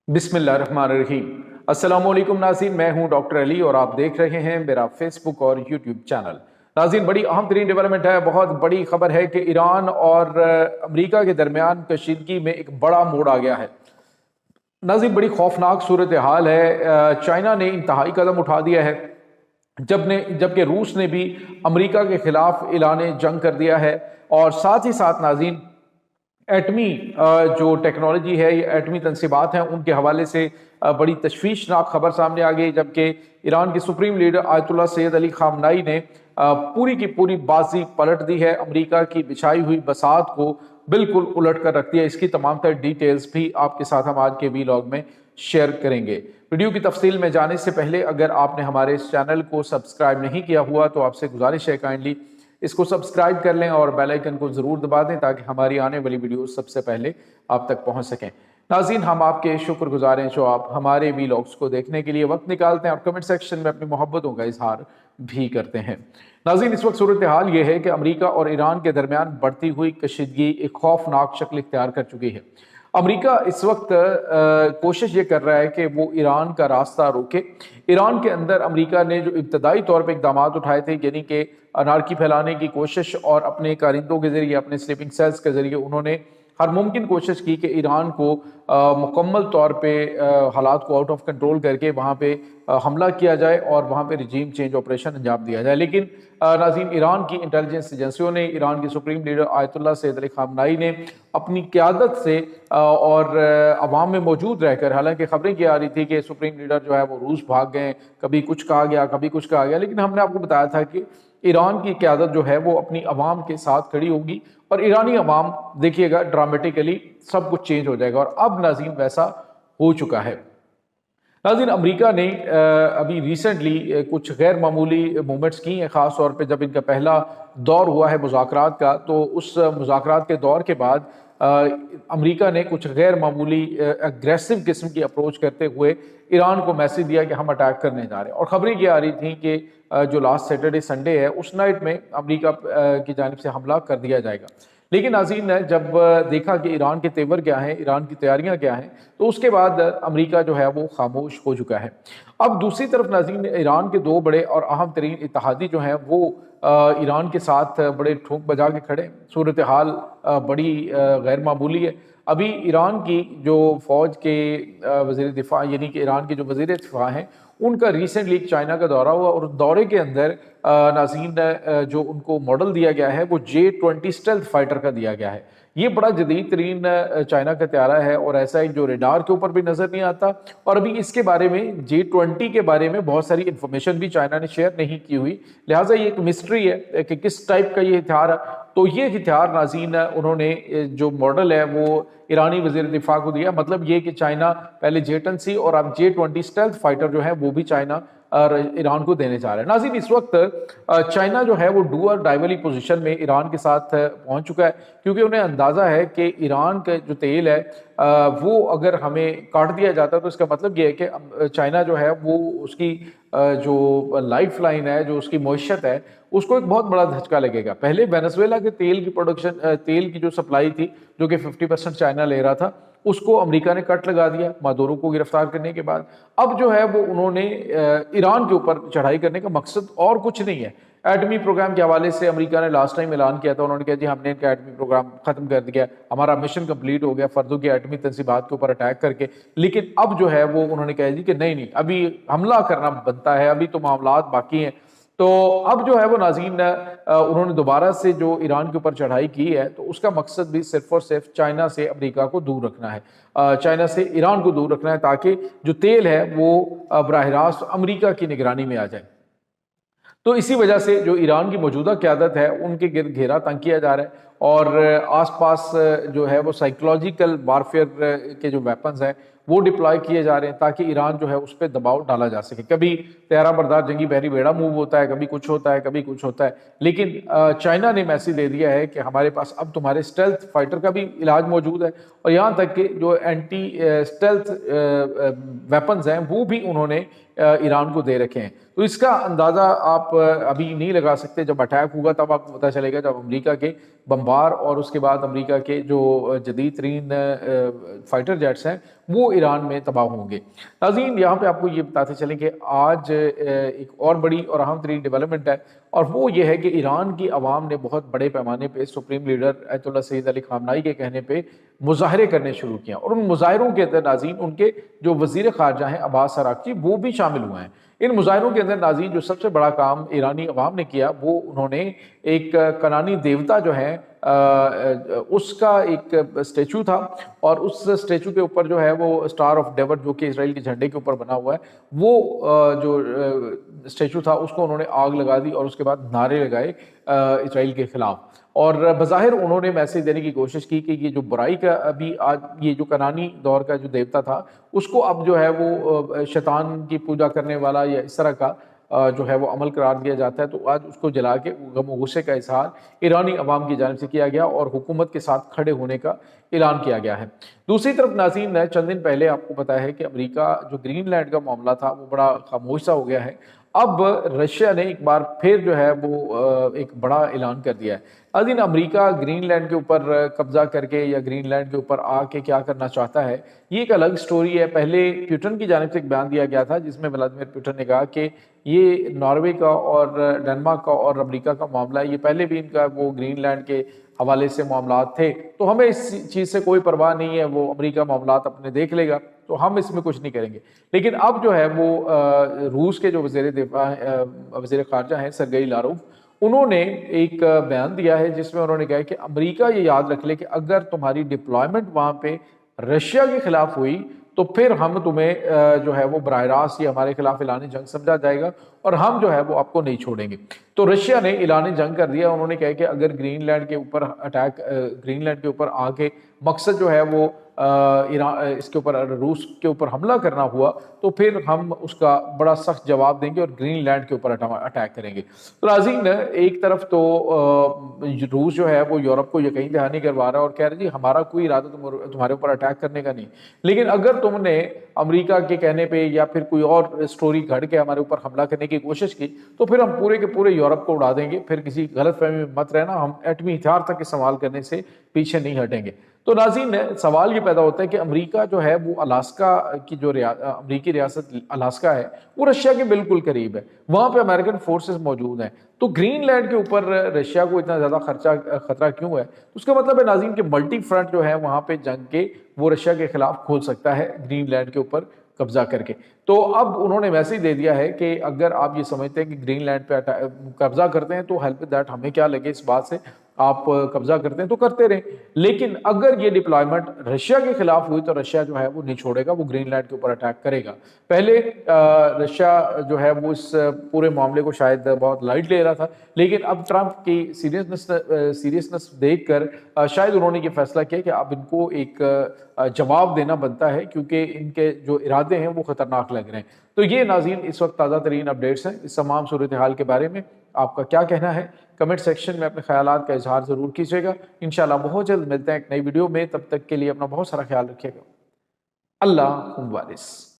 बिस्मिल्लाहिर्रहमानिर्रहीम। अस्सलाम वालेकुम नाज़रीन, मैं हूं डॉक्टर अली और आप देख रहे हैं मेरा फेसबुक और यूट्यूब चैनल। नाज़रीन, बड़ी अहम तरीन डेवलपमेंट है, बहुत बड़ी खबर है कि ईरान और अमेरिका के दरमियान कशीदगी में एक बड़ा मोड़ आ गया है। नाज़रीन, बड़ी खौफनाक सूरत हाल है। चाइना ने इंतहाई कदम उठा दिया है जबकि रूस ने भी अमेरिका के खिलाफ ऐलान जंग कर दिया है। और साथ ही साथ नाज़रीन, एटमी जो टेक्नोलॉजी है, ये एटमी तनसीबात हैं, उनके हवाले से बड़ी तशवीशनाक खबर सामने आ गई, जबकि ईरान के supreme leader Ayatollah Syed Ali खामनाई ने पूरी की पूरी बाजी पलट दी है। अमेरिका की बिछाई हुई बसात को बिल्कुल उलट कर रख दिया। इसकी तमाम तर डिटेल्स भी आपके साथ हम आज के वीलॉग में शेयर करेंगे। वीडियो की तफसील में जाने से पहले अगर आपने हमारे इस चैनल को सब्सक्राइब नहीं किया हुआ तो आपसे गुजारिश है काइंडली इसको सब्सक्राइब कर लें और बेल आइकन को ज़रूर दबा दें ताकि हमारी आने वाली वीडियो सबसे पहले आप तक पहुंच सकें। नाज़रीन, हम आपके शुक्रगुजार हैं जो आप हमारे वीलॉग्स को देखने के लिए वक्त निकालते हैं और कमेंट सेक्शन में अपनी मोहब्बतों का इजहार भी करते हैं। नाज़रीन, इस वक्त सूरत हाल ये है कि अमेरिका और ईरान के दरमियान बढ़ती हुई कशीदगी एक खौफनाक शक्ल इख्तियार कर चुकी है। अमेरिका इस वक्त कोशिश ये कर रहा है कि वो ईरान का रास्ता रोके। ईरान के अंदर अमेरिका ने जो इब्तदाई तौर पे इकदाम उठाए थे, यानी कि अनारकी फैलाने की कोशिश और अपने कारिंदों के ज़रिए, अपने स्लीपिंग सेल्स के ज़रिए उन्होंने हर मुमकिन कोशिश की कि ईरान को मुकम्मल तौर पे हालात को आउट ऑफ कंट्रोल करके वहाँ पे हमला किया जाए और वहाँ पे रिजीम चेंज ऑपरेशन अंजाम दिया जाए। लेकिन नाज़रीन, ईरान की इंटेलिजेंस एजेंसियों ने, ईरान के supreme leader Ayatollah Syed Ali खामनाई ने अपनी क़यादत से और अवाम में मौजूद रहकर, हालांकि खबरें क्या आ रही थी कि सुप्रीम लीडर जो है वो रूस भाग गए, कभी कुछ कहा गया कभी कुछ कहा गया, लेकिन हमने आपको बताया था कि ईरान की क़यादत जो है वो अपनी अवाम के साथ खड़ी होगी और ईरानी अवाम देखिएगा ड्रामेटिकली सब कुछ चेंज हो जाएगा। और अब नाज़रीन वैसा हो चुका है। नाज़रीन, अमेरिका ने अभी रिसेंटली कुछ गैर मामूली मूवमेंट्स की हैं, ख़ास तौर पे जब इनका पहला दौर हुआ है मुज़ाकरात का, तो उस मुज़ाकरात के दौर के बाद अमेरिका ने कुछ गैर मामूली अग्रेसिव किस्म की अप्रोच करते हुए ईरान को मैसेज दिया कि हम अटैक करने जा रहे हैं। और खबरें ये आ रही थी कि जो लास्ट सैटरडे संडे है उस नाइट में अमेरिका की जानिब से हमला कर दिया जाएगा। लेकिन नाज़रीन ने जब देखा कि ईरान के तेवर क्या हैं, ईरान की तैयारियां क्या हैं, तो उसके बाद अमेरिका जो है वो खामोश हो चुका है। अब दूसरी तरफ नाज़रीन, ईरान के दो बड़े और अहम तरीन इत्तेहादी जो हैं वो ईरान के साथ बड़े ठोक बजा के खड़े। सूरत हाल बड़ी गैर मामूली है। अभी ईरान की जो फ़ौज के वज़ीर दिफा, यानी कि ईरान के जो वज़ीर दिफा हैं, उनका रिसेंटली चाइना का दौरा हुआ और दौरे के अंदर नाज़रीन जो उनको मॉडल दिया गया है वो J-20 स्टेल्थ फाइटर का दिया गया है। ये बड़ा जदीद तरीन चाइना का त्यारा है और ऐसा ही जो रेडार के ऊपर भी नज़र नहीं आता। और अभी इसके बारे में, J-20 के बारे में बहुत सारी इन्फॉर्मेशन भी चाइना ने शेयर नहीं की हुई, लिहाजा ये एक मिस्ट्री है कि किस टाइप का ये हथियार है। तो ये हथियार नाज़रीन उन्होंने जो मॉडल है वो ईरानी वज़ीर दिफा को दिया। मतलब ये कि चाइना पहले J-10C और अब J-20 स्टेल्थ फाइटर जो है वो भी चाइना ईरान को देने जा रहा है। नाज़रीन, इस वक्त चाइना जो है वो डू और डाई वाली पोजीशन में ईरान के साथ पहुंच चुका है, क्योंकि उन्हें अंदाज़ा है कि ईरान का जो तेल है वो अगर हमें काट दिया जाता है तो इसका मतलब ये है कि चाइना जो है वो उसकी जो लाइफ लाइन है, जो उसकी मईशत है, उसको एक बहुत बड़ा धचका लगेगा। पहले वेनेजुएला के तेल की प्रोडक्शन, तेल की जो सप्लाई थी, जो कि 50% चाइना ले रहा था, उसको अमेरिका ने कट लगा दिया मादुरो को गिरफ्तार करने के बाद। अब जो है वो उन्होंने ईरान के ऊपर चढ़ाई करने का मकसद और कुछ नहीं है। एटमी प्रोग्राम के हवाले से अमेरिका ने लास्ट टाइम ऐलान किया था, उन्होंने कहा जी हमने इनका एटमी प्रोग्राम खत्म कर दिया, हमारा मिशन कंप्लीट हो गया फर्दों की एटमी तंसीबात के ऊपर अटैक करके। लेकिन अब जो है वो उन्होंने कहा जी कि नहीं, अभी हमला करना बनता है, अभी तो मामलात बाकी हैं। तो अब जो है वो नाज़रीन उन्होंने दोबारा से जो ईरान के ऊपर चढ़ाई की है, तो उसका मकसद भी सिर्फ और सिर्फ चाइना से अमेरिका को दूर रखना है, चाइना से ईरान को दूर रखना है, ताकि जो तेल है वो बराह रास्त अमेरिका की निगरानी में आ जाए। तो इसी वजह से जो ईरान की मौजूदा क़यादत है उनके गिर्द घेरा तंग किया जा रहा है और आसपास जो है वो साइकोलॉजिकल वारफेयर के जो वेपन्स हैं वो डिप्लॉय किए जा रहे हैं, ताकि ईरान जो है उस पर दबाव डाला जा सके। कभी तैयारा बरदार जंगी बहरी बेड़ा मूव होता है, कभी कुछ होता है, कभी कुछ होता है, लेकिन चाइना ने मैसेज दे दिया है कि हमारे पास अब तुम्हारे स्टेल्थ फाइटर का भी इलाज मौजूद है और यहाँ तक कि जो एंटी स्टेल्थ वेपन्स हैं वो भी उन्होंने ईरान को दे रखे हैं। तो इसका अंदाज़ा आप अभी नहीं लगा सकते, जब अटैक होगा तब आपको पता चलेगा, जब अमेरिका के बम्बार और उसके बाद अमेरिका के जो जदीद तरीन फाइटर जेट्स हैं وہ ایران میں تباہ ہوں گے۔ ناظرین یہاں پہ آپ کو یہ بتاتے چلیں کہ آج ایک اور بڑی اور اہم ترین ڈیولپمنٹ ہے، اور وہ یہ ہے کہ ایران کی عوام نے بہت بڑے پیمانے پہ سپریم لیڈر ایت اللہ سید علی خامنائی کے کہنے پہ مظاہرے کرنے شروع کیا، اور ان مظاہروں کے اندر ناظرین ان کے جو وزیر خارجہ ہیں عباس عراقچی وہ بھی شامل ہوئے ہیں۔ ان مظاہروں کے اندر ناظرین جو سب سے بڑا کام ایرانی عوام نے کیا وہ انہوں نے ایک کنانی دیوتا جو ہے اس کا ایک اسٹیچو تھا، اور اس اسٹیچو کے اوپر جو ہے وہ اسٹار آف ڈیوڈ جو کہ اسرائیل کے جھنڈے کے اوپر بنا ہوا ہے، وہ جو اسٹیچو تھا اس کو انہوں نے آگ لگا دی اور اس کے بعد نعرے لگائے اسرائیل کے خلاف، اور بظاہر انہوں نے میسج دینے کی کوشش کی کہ یہ جو برائی کا ابھی آج یہ جو کنانی دور کا جو دیوتا تھا اس کو اب جو ہے وہ شیطان کی پوجا کرنے والا یا اس طرح کا جو ہے وہ عمل قرار دیا جاتا ہے، تو آج اس کو جلا کے غم و غصے کا اظہار ایرانی عوام کی جانب سے کیا گیا اور حکومت کے ساتھ کھڑے ہونے کا اعلان کیا گیا ہے۔ دوسری طرف ناظرین چند دن پہلے آپ کو پتا ہے کہ امریکہ جو گرین لینڈ کا معاملہ تھا وہ بڑا خاموش سا ہو گیا ہے، اب رشیا نے ایک بار پھر جو ہے وہ ایک بڑا اعلان کر دیا ہے۔ ناظرین امریکہ گرین لینڈ کے اوپر قبضہ کر کے یا گرین لینڈ کے اوپر آ کے کیا کرنا چاہتا ہے یہ ایک الگ سٹوری ہے۔ پہلے پیوٹن کی جانب سے ایک بیان دیا گیا تھا جس میں ولادیمیر پیوٹن نے کہا کہ یہ ناروے کا اور ڈنمارک کا اور امریکہ کا معاملہ ہے، یہ پہلے بھی ان کا وہ گرین لینڈ کے حوالے سے معاملات تھے، تو ہمیں اس چیز سے کوئی پرواہ نہیں ہے، وہ امریکہ معاملات اپنے دیکھ لے گا، تو ہم اس میں کچھ نہیں کریں گے۔ لیکن اب جو ہے وہ روس کے جو وزیر خارجہ ہیں سرگئی لاروف، انہوں نے ایک بیان دیا ہے جس میں انہوں نے کہا کہ امریکہ یہ یاد رکھ لے کہ اگر تمہاری ڈپلائمنٹ وہاں پہ رشیا کے خلاف ہوئی تو پھر ہم تمہیں جو ہے وہ براہ راست یہ ہمارے خلاف اعلان جنگ سمجھا جائے گا اور ہم جو ہے وہ آپ کو نہیں چھوڑیں گے۔ تو رشیا نے اعلان جنگ کر دیا، انہوں نے کہا کہ اگر گرین لینڈ کے اوپر گرین لینڈ کے اوپر آ کے مقصد جو ہے وہ اس کے اوپر روس کے اوپر حملہ کرنا ہوا تو پھر ہم اس کا بڑا سخت جواب دیں گے اور گرین لینڈ کے اوپر اٹیک کریں گے۔ تو ناظرین ایک طرف تو روس جو ہے وہ یورپ کو یقین دہانی کروا رہا ہے اور کہہ رہا ہے جی ہمارا کوئی ارادہ تمہارے اوپر اٹیک کرنے کا نہیں، لیکن اگر تم نے امریکہ کے کہنے پہ یا پھر کوئی اور سٹوری گھڑ کے ہمارے اوپر حملہ کرنے کی کوشش کی تو پھر ہم پورے کے پورے یورپ کو اڑا دیں گے۔ پھر کسی غلط فہمی میں مت رہنا، ہم ایٹمی ہتھیار تک استعمال کرنے سے پیچھے نہیں ہٹیں گے۔ تو ناظرین سوال یہ پیدا ہوتا ہے کہ امریکہ جو ہے وہ الاسکا کی جو امریکی ریاست الاسکا ہے وہ رشیا کے بالکل قریب ہے، وہاں پہ امریکن فورسز موجود ہیں، تو گرین لینڈ کے اوپر رشیا کو اتنا زیادہ خطرہ کیوں ہے؟ اس کا مطلب ہے ناظرین کہ ملٹی فرنٹ جو ہے وہاں پہ جنگ کے وہ رشیا کے خلاف کھول سکتا ہے گرین لینڈ کے اوپر قبضہ کر کے۔ تو اب انہوں نے میسج دے دیا ہے کہ اگر آپ یہ سمجھتے ہیں کہ گرین لینڈ پہ قبضہ کرتے ہیں تو ہیلپ دیٹ، ہمیں کیا لگے اس بات سے، آپ قبضہ کرتے ہیں تو کرتے رہیں، لیکن اگر یہ ڈپلائمنٹ رشیا کے خلاف ہوئی تو رشیا جو ہے وہ نہیں چھوڑے گا، وہ گرین لینڈ کے اوپر اٹیک کرے گا۔ پہلے رشیا جو ہے وہ اس پورے معاملے کو شاید بہت لائٹ لے رہا تھا، لیکن اب ٹرمپ کی سیریسنس دیکھ کر شاید انہوں نے یہ فیصلہ کیا کہ اب ان کو ایک جواب دینا بنتا ہے کیونکہ ان کے جو ارادے ہیں وہ خطرناک لگ رہے ہیں۔ تو یہ ناظرین اس وقت تازہ ترین اپڈیٹس ہیں۔ اس تمام صورتحال کے بارے میں آپ کا کیا کہنا ہے؟ کمنٹ سیکشن میں اپنے خیالات کا اظہار ضرور کیجیے گا۔ انشاءاللہ بہت جلد ملتے ہیں ایک نئی ویڈیو میں، تب تک کے لیے اپنا بہت سارا خیال رکھیے گا۔ اللہ حافظ۔